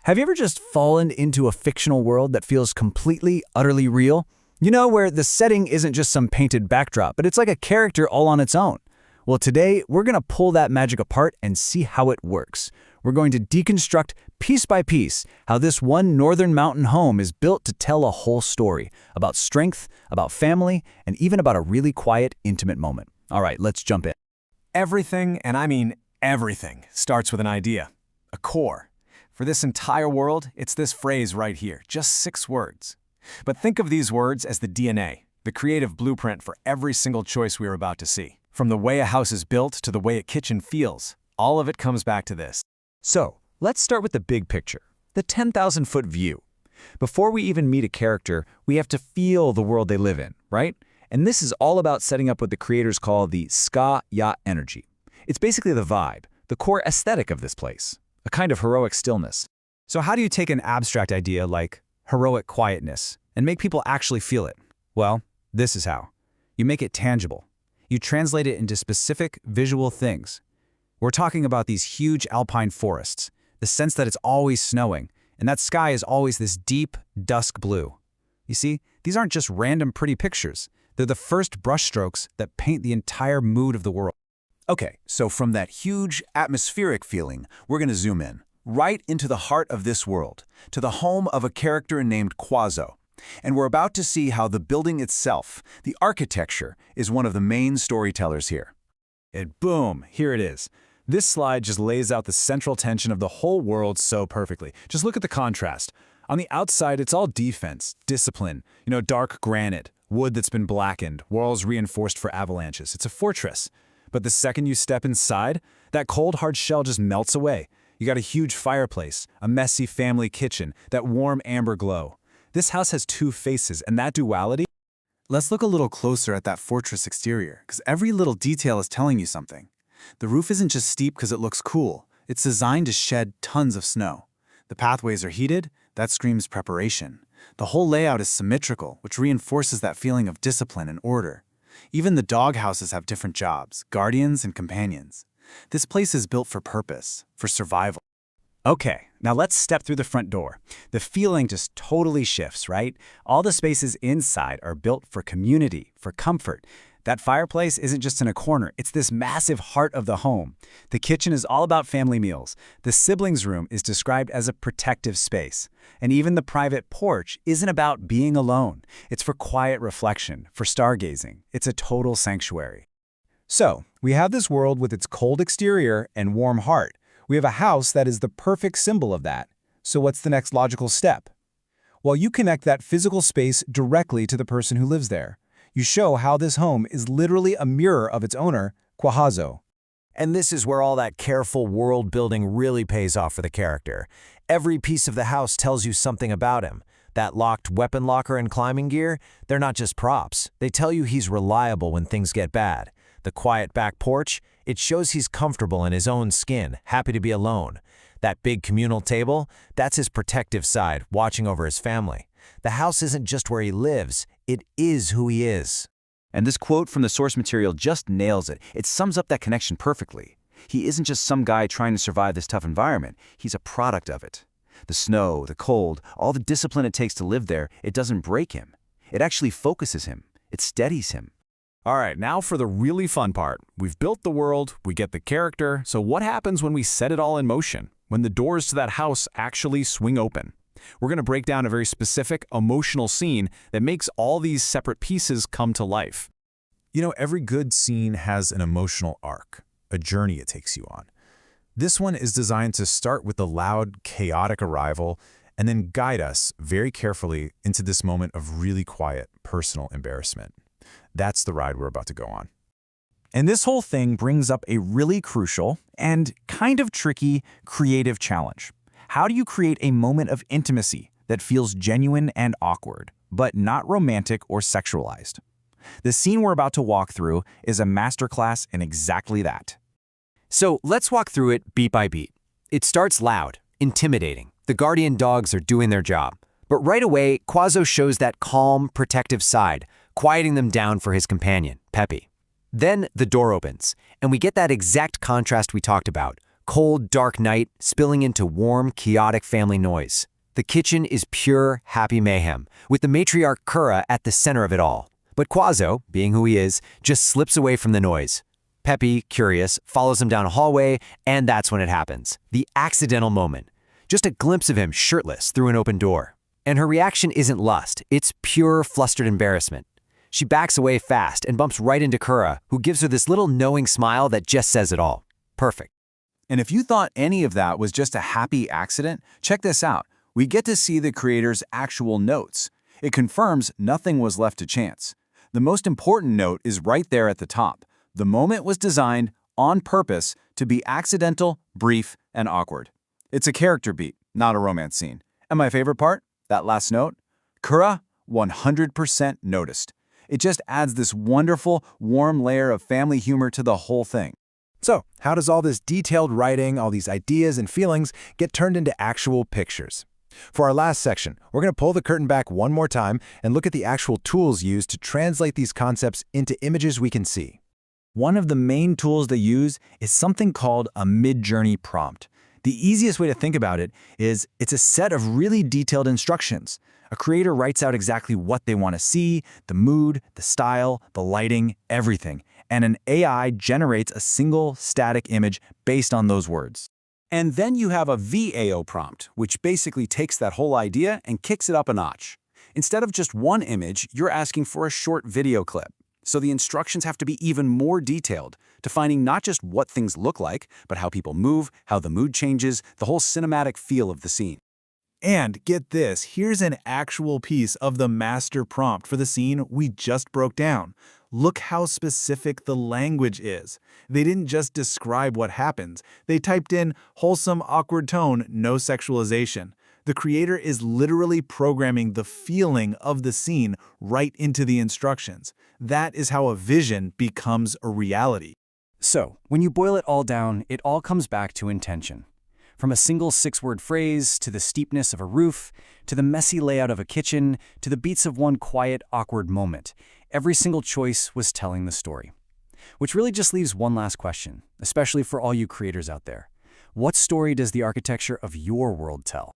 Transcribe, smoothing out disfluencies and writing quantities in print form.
Have you ever just fallen into a fictional world that feels completely, utterly real? You know, where the setting isn't just some painted backdrop, but it's like a character all on its own. Well, today, we're going to pull that magic apart and see how it works. We're going to deconstruct, piece by piece, how this one northern mountain home is built to tell a whole story about strength, about family, and even about a really quiet, intimate moment. All right, let's jump in. Everything, and I mean everything, starts with an idea, a core. For this entire world, it's this phrase right here, just 6 words. But think of these words as the DNA, the creative blueprint for every single choice we are about to see. From the way a house is built to the way a kitchen feels, all of it comes back to this. So, let's start with the big picture, the 10,000-foot view. Before we even meet a character, we have to feel the world they live in, right? And this is all about setting up what the creators call the ska yacht energy. It's basically the vibe, the core aesthetic of this place, a kind of heroic stillness. So how do you take an abstract idea like heroic quietness and make people actually feel it? Well, this is how. You make it tangible. You translate it into specific visual things. We're talking about these huge alpine forests, the sense that it's always snowing, and that sky is always this deep, dusk blue. You see, these aren't just random pretty pictures. They're the first brushstrokes that paint the entire mood of the world. Okay, so from that huge atmospheric feeling, we're going to zoom in, right into the heart of this world, to the home of a character named Qhazo. And we're about to see how the building itself, the architecture, is one of the main storytellers here. And boom, here it is. This slide just lays out the central tension of the whole world so perfectly. Just look at the contrast. On the outside, it's all defense, discipline, dark granite, wood that's been blackened, walls reinforced for avalanches. It's a fortress. But the second you step inside, that cold, hard shell just melts away. You got a huge fireplace, a messy family kitchen, that warm amber glow. This house has 2 faces, and that duality— Let's look a little closer at that fortress exterior, because every little detail is telling you something. The roof isn't just steep because it looks cool. It's designed to shed tons of snow. The pathways are heated. That screams preparation. The whole layout is symmetrical, which reinforces that feeling of discipline and order. Even the doghouses have different jobs, guardians and companions. This place is built for purpose, for survival. Okay, now let's step through the front door. The feeling just totally shifts, right? All the spaces inside are built for community, for comfort. That fireplace isn't just in a corner, it's this massive heart of the home. The kitchen is all about family meals. The siblings' room is described as a protective space. And even the private porch isn't about being alone. It's for quiet reflection, for stargazing. It's a total sanctuary. So, we have this world with its cold exterior and warm heart. We have a house that is the perfect symbol of that. So what's the next logical step? Well, you connect that physical space directly to the person who lives there. You show how this home is literally a mirror of its owner, Qhazo. And this is where all that careful world building really pays off for the character. Every piece of the house tells you something about him. That locked weapon locker and climbing gear, they're not just props. They tell you he's reliable when things get bad. The quiet back porch, it shows he's comfortable in his own skin, happy to be alone. That big communal table, that's his protective side, watching over his family. The house isn't just where he lives, it is who he is. And this quote from the source material just nails it. It sums up that connection perfectly. He isn't just some guy trying to survive this tough environment. He's a product of it. The snow, the cold, all the discipline it takes to live there, it doesn't break him. It actually focuses him. It steadies him. All right, now for the really fun part. We've built the world, we get the character, so what happens when we set it all in motion? When the doors to that house actually swing open? We're going to break down a very specific, emotional scene that makes all these separate pieces come to life. Every good scene has an emotional arc, a journey it takes you on. This one is designed to start with the loud, chaotic arrival and then guide us very carefully into this moment of really quiet, personal embarrassment. That's the ride we're about to go on. And this whole thing brings up a really crucial and kind of tricky creative challenge. How do you create a moment of intimacy that feels genuine and awkward, but not romantic or sexualized? The scene we're about to walk through is a masterclass in exactly that. So let's walk through it beat by beat. It starts loud, intimidating. The guardian dogs are doing their job. But right away, Qhazo shows that calm, protective side, quieting them down for his companion, Peppi. Then the door opens, and we get that exact contrast we talked about. Cold, dark night spilling into warm, chaotic family noise. The kitchen is pure, happy mayhem, with the matriarch Kurra at the center of it all. But Qhazo, being who he is, just slips away from the noise. Peppi, curious, follows him down a hallway, and that's when it happens. The accidental moment. Just a glimpse of him shirtless through an open door. And her reaction isn't lust, it's pure, flustered embarrassment. She backs away fast and bumps right into Kurra, who gives her this little knowing smile that just says it all. Perfect. And if you thought any of that was just a happy accident, check this out. We get to see the creator's actual notes. It confirms nothing was left to chance. The most important note is right there at the top. The moment was designed on purpose to be accidental, brief, and awkward. It's a character beat, not a romance scene. And my favorite part? That last note? Kurra 100% noticed. It just adds this wonderful, warm layer of family humor to the whole thing. So, how does all this detailed writing, all these ideas and feelings get turned into actual pictures? For our last section, we're going to pull the curtain back one more time and look at the actual tools used to translate these concepts into images we can see. One of the main tools they use is something called a Midjourney prompt. The easiest way to think about it is it's a set of really detailed instructions. A creator writes out exactly what they want to see, the mood, the style, the lighting, everything, and an AI generates a single static image based on those words. And then you have a VAO prompt, which basically takes that whole idea and kicks it up a notch. Instead of just one image, you're asking for a short video clip. So the instructions have to be even more detailed, defining not just what things look like, but how people move, how the mood changes, the whole cinematic feel of the scene. And get this, here's an actual piece of the master prompt for the scene we just broke down. Look how specific the language is. They didn't just describe what happens. They typed in wholesome, awkward tone, no sexualization. The creator is literally programming the feeling of the scene right into the instructions. That is how a vision becomes a reality. So, when you boil it all down, it all comes back to intention. From a single 6-word phrase, to the steepness of a roof, to the messy layout of a kitchen, to the beats of one quiet, awkward moment, every single choice was telling the story. Which really just leaves one last question, especially for all you creators out there. What story does the architecture of your world tell?